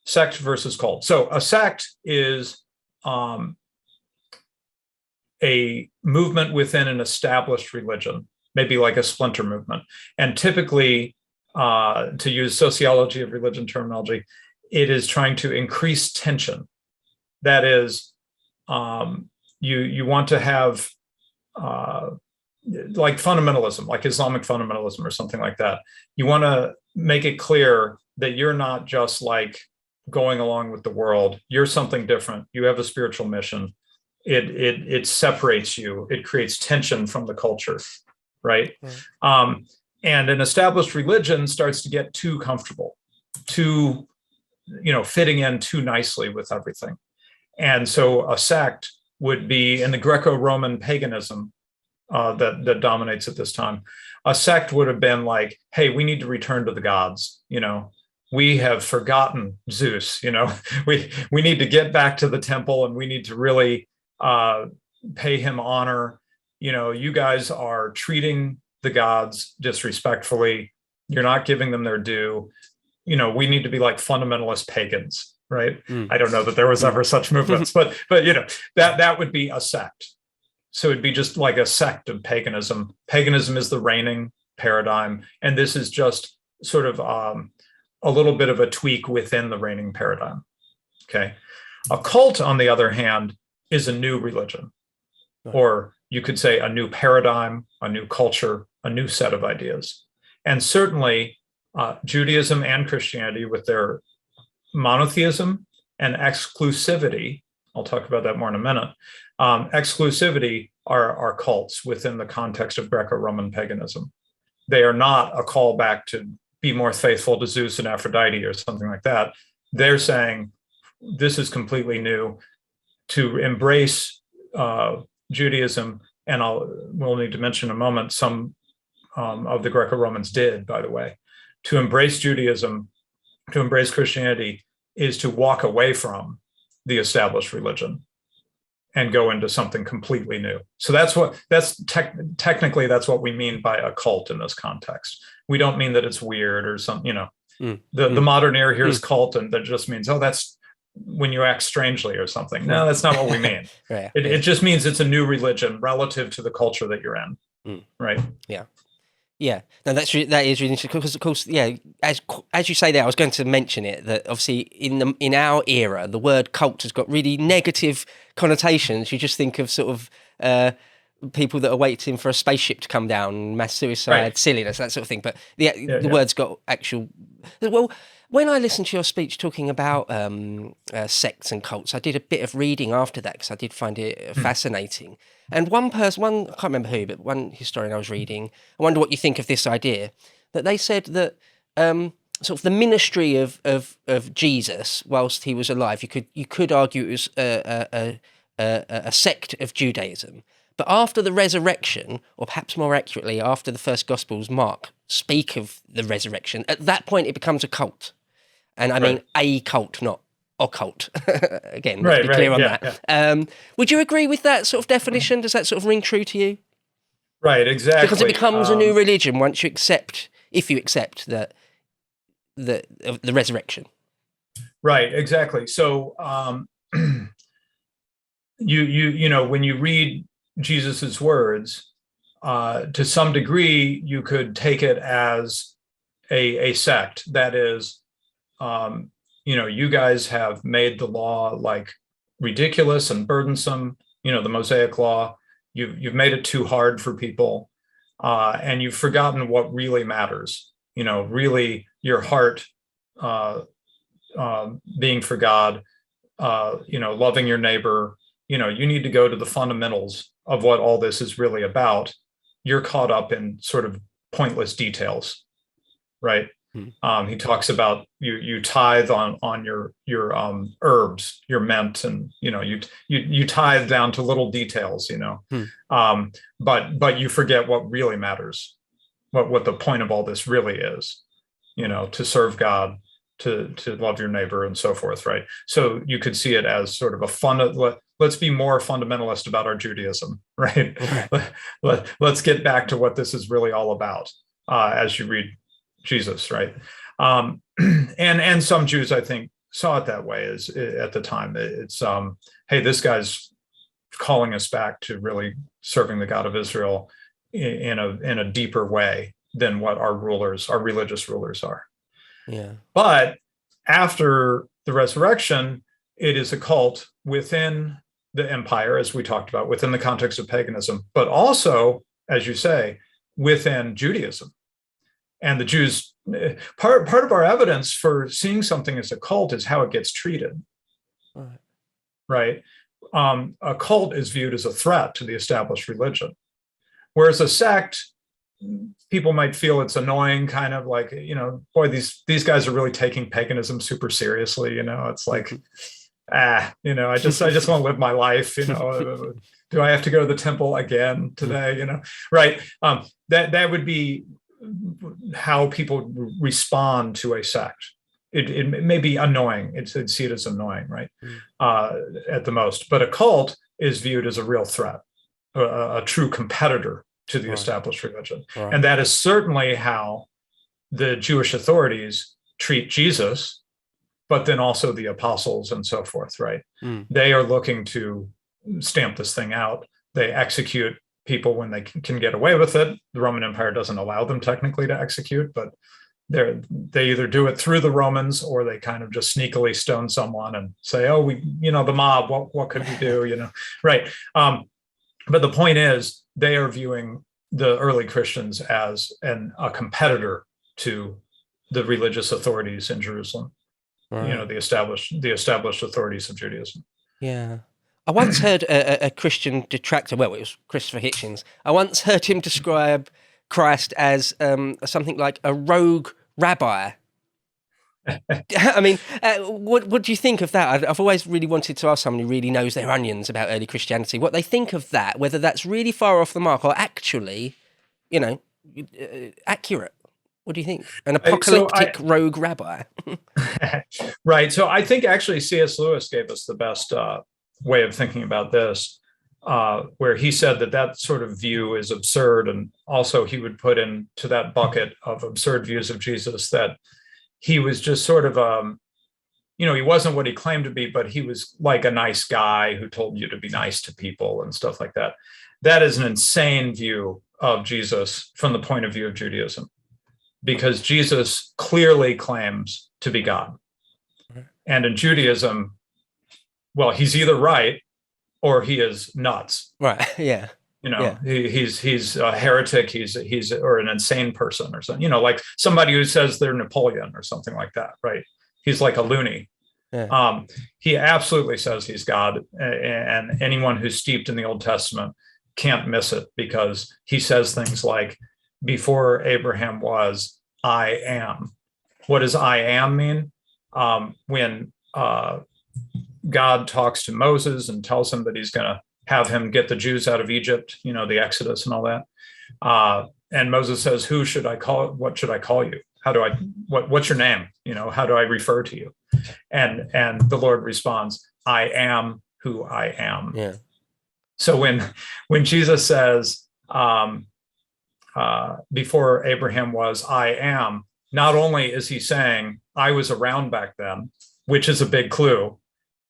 sect versus cult. So a sect is a movement within an established religion, maybe like a splinter movement. And typically, to use sociology of religion terminology, it is trying to increase tension. That is, you want to have like fundamentalism, like Islamic fundamentalism or something like that. You want to make it clear that you're not just like going along with the world. You're something different. You have a spiritual mission. It separates you. It creates tension from the culture, right? And an established religion starts to get too comfortable, too, fitting in too nicely with everything. And so a sect would be, in the Greco-Roman paganism that dominates at this time, a sect would have been like, hey, we need to return to the gods, we have forgotten Zeus, we need to get back to the temple, and we need to really pay him honor. You guys are treating the gods disrespectfully. You're not giving them their due. We need to be like fundamentalist pagans, right? I don't know that there was ever such movements, but that would be a sect. So it'd be just like a sect of paganism. Paganism is the reigning paradigm, and this is just sort of a little bit of a tweak within the reigning paradigm. Okay. A cult, on the other hand, is a new religion, or you could say a new paradigm, a new culture, a new set of ideas. And certainly Judaism and Christianity, with their monotheism and exclusivity, I'll talk about that more in a minute, exclusivity are cults within the context of Greco-Roman paganism. They are not a call back to be more faithful to Zeus and Aphrodite or something like that. They're saying this is completely new. To embrace Judaism, and we'll need to mention in a moment, some of the Greco-Romans did, by the way. To embrace Judaism, to embrace Christianity, is to walk away from the established religion and go into something completely new. So technically that's what we mean by a cult in this context. We don't mean that it's weird or something, the modern ear hears cult and that just means, that's when you act strangely or something. No, that's not what we mean. Right. It just means it's a new religion relative to the culture that you're in. Right. Yeah. Yeah, no, that is really interesting because, of course, as you say there, I was going to mention it, that obviously in our era, the word cult has got really negative connotations. You just think of sort of people that are waiting for a spaceship to come down, mass suicide, silliness, that sort of thing. But the word's got actual. Well, when I listened to your speech talking about sects and cults, I did a bit of reading after that because I did find it fascinating. And one person, I can't remember who, but one historian I was reading, I wonder what you think of this idea, that they said that sort of the ministry of Jesus whilst he was alive, you could argue it was a sect of Judaism. But after the resurrection, or perhaps more accurately, after the first Gospels, Mark, speak of the resurrection, at that point it becomes a cult. And I mean a cult, not occult. Again, let's be clear on that. Yeah. Would you agree with that sort of definition? Does that sort of ring true to you? Right, exactly. Because it becomes a new religion once if you accept the resurrection. Right, exactly. So you know, when you read Jesus's words, to some degree, you could take it as a sect. That is, you guys have made the law like ridiculous and burdensome. The Mosaic law. You've made it too hard for people, and you've forgotten what really matters. Really your heart being for God. Loving your neighbor. You need to go to the fundamentals of what all this is really about. You're caught up in sort of pointless details, right? He talks about you tithe on your herbs, your mint, and you tithe down to little details, but you forget what really matters, what the point of all this really is, to serve God, to love your neighbor, and so forth, right? So you could see it as sort of let's be more fundamentalist about our Judaism, right? Let's get back to what this is really all about, as you read Jesus, right? And some Jews, I think, saw it that way is at the time. It's hey, this guy's calling us back to really serving the God of Israel in a deeper way than what our religious rulers are. Yeah. But after the resurrection, it is a cult within the empire, as we talked about, within the context of paganism, but also, as you say, within Judaism. And the Jews, part of our evidence for seeing something as a cult is how it gets treated. Right? A cult is viewed as a threat to the established religion, whereas a sect, people might feel it's annoying, kind of like, boy, these guys are really taking paganism super seriously. It's like, I just want to live my life. Do I have to go to the temple again today? Right? That would be how people respond to a sect. It may be annoying. It'd see it as annoying, right? At the most. But a cult is viewed as a real threat, a true competitor to the established religion. Right. And that is certainly how the Jewish authorities treat Jesus, but then also the apostles and so forth, right? They are looking to stamp this thing out. They execute people when they can get away with it. The Roman Empire doesn't allow them technically to execute, but they either do it through the Romans or they kind of just sneakily stone someone and say, oh, the mob, what could we do, right? But the point is, they are viewing the early Christians as a competitor to the religious authorities in Jerusalem, right. The established authorities of Judaism. Yeah. I once heard a Christian detractor, well, it was Christopher Hitchens. I once heard him describe Christ as something like a rogue rabbi. I mean, what do you think of that? I've always really wanted to ask someone who really knows their onions about early Christianity what they think of that, whether that's really far off the mark or actually, accurate. What do you think? An apocalyptic rogue rabbi. Right. So I think actually C.S. Lewis gave us the best way of thinking about this, where he said that sort of view is absurd. And also he would put into that bucket of absurd views of Jesus that he was just sort of, he wasn't what he claimed to be, but he was like a nice guy who told you to be nice to people and stuff like that. That is an insane view of Jesus from the point of view of Judaism, because Jesus clearly claims to be God. And in Judaism, well, he's either right or he is nuts. Right. Yeah. He's a heretic. He's or an insane person or something. Like somebody who says they're Napoleon or something like that. Right. He's like a loony. Yeah. He absolutely says he's God, and anyone who's steeped in the Old Testament can't miss it, because he says things like, "Before Abraham was, I am." What does "I am" mean? When God talks to Moses and tells him that he's going to have him get the Jews out of Egypt, the Exodus and all that. And Moses says, "Who should I call? What should I call you? What's your name? How do I refer to you?" And the Lord responds, "I am who I am." Yeah. So when Jesus says, "Before Abraham was, I am," not only is he saying, I was around back then, which is a big clue,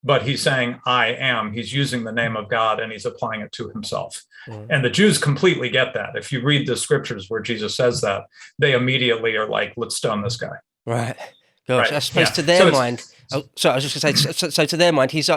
but he's saying, I am. He's using the name of God and he's applying it to himself. Mm. And the Jews completely get that. If you read the scriptures where Jesus says that, they immediately are like, let's stone this guy. Right. Gosh, right. I suppose to their mind. Oh, sorry, I was just going to say. So to their mind, he's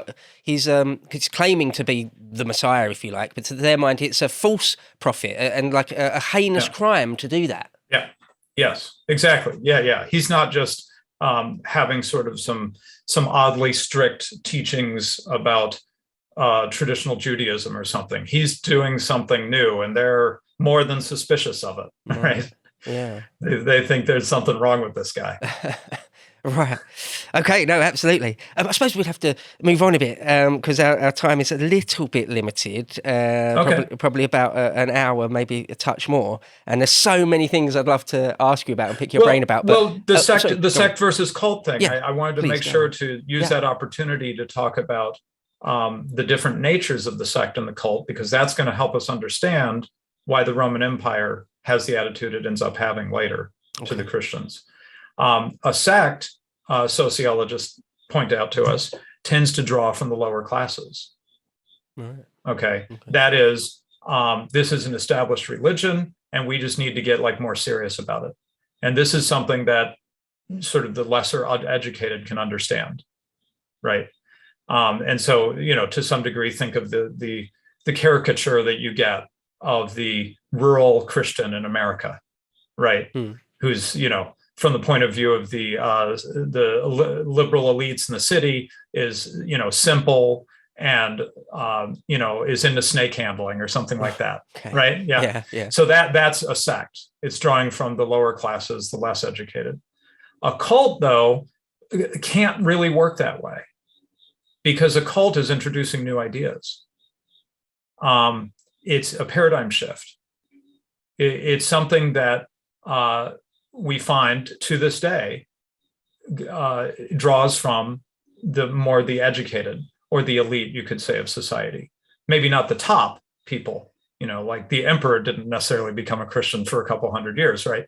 claiming to be the Messiah, if you like, but to their mind, it's a false prophet and like a heinous crime to do that. Yeah. Yes. Exactly. Yeah. He's not just having sort of some oddly strict teachings about traditional Judaism or something. He's doing something new, and they're more than suspicious of it. Right. Yeah. They think there's something wrong with this guy. Right. Okay. No, absolutely. I suppose we'd have to move on a bit because our time is a little bit limited. Probably about an hour, maybe a touch more. And there's so many things I'd love to ask you about and pick your brain about. But, the sect versus cult thing. Yeah, I wanted to make sure to use that opportunity to talk about the different natures of the sect and the cult, because that's going to help us understand why the Roman Empire has the attitude it ends up having later to the Christians. A sect, sociologists point out to us, tends to draw from the lower classes. Right. Okay. That is, this is an established religion, and we just need to get like more serious about it. And this is something that sort of the lesser educated can understand, right? And so, to some degree, think of the caricature that you get of the rural Christian in America, right? Who's, from the point of view of the liberal elites in the city, is, simple and, is into snake handling or something like that, okay. right? Yeah. So that's a sect. It's drawing from the lower classes, the less educated. A cult, though, can't really work that way, because a cult is introducing new ideas. It's a paradigm shift. It's something that we find to this day draws from the educated or the elite, you could say, of society. Maybe not the top people, like the emperor didn't necessarily become a Christian for a couple hundred years, right?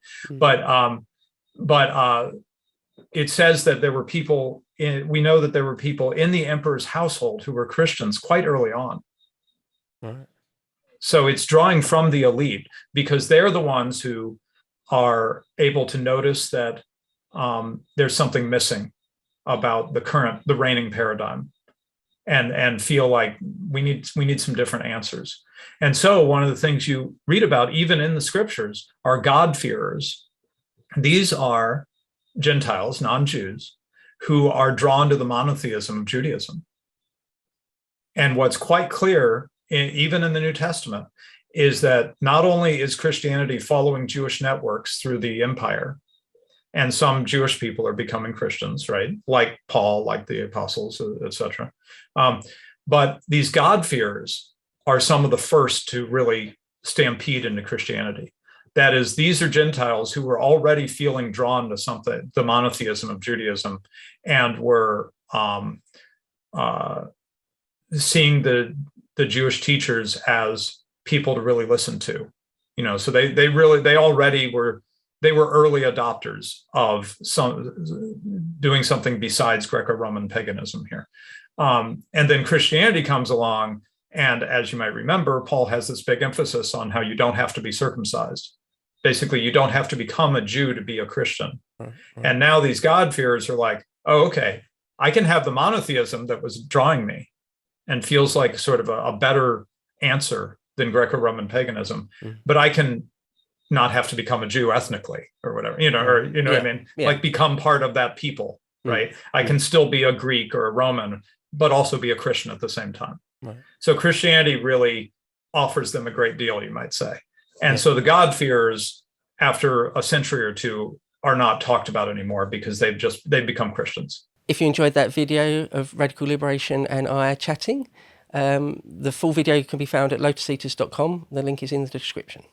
But it says that there were people we know that there were people in the emperor's household who were Christians quite early on. Right. So it's drawing from the elite, because they're the ones who are able to notice that there's something missing about the reigning paradigm, and feel like we need some different answers. And so one of the things you read about, even in the scriptures, are God-fearers. These are Gentiles, non-Jews, who are drawn to the monotheism of Judaism. And what's quite clear, even in the New Testament, is that not only is Christianity following Jewish networks through the empire, and some Jewish people are becoming Christians, right? Like Paul, like the apostles, etc. But these God-fearers are some of the first to really stampede into Christianity. That is, these are Gentiles who were already feeling drawn to something, the monotheism of Judaism, and were seeing the Jewish teachers as people to really listen to. So they already were early adopters of doing something besides Greco-Roman paganism here. And then Christianity comes along, and as you might remember, Paul has this big emphasis on how you don't have to be circumcised. Basically, you don't have to become a Jew to be a Christian. Mm-hmm. And now these God-fearers are like, oh, okay, I can have the monotheism that was drawing me and feels like sort of a better answer than Greco-Roman paganism, but I can not have to become a Jew ethnically or whatever, what I mean? Yeah. Like become part of that people, right? I can still be a Greek or a Roman, but also be a Christian at the same time. Right. So Christianity really offers them a great deal, you might say. And so the God-fearers, after a century or two, are not talked about anymore, because they've become Christians. If you enjoyed that video of Radical Liberation and I chatting, the full video can be found at lotuseaters.com. The link is in the description.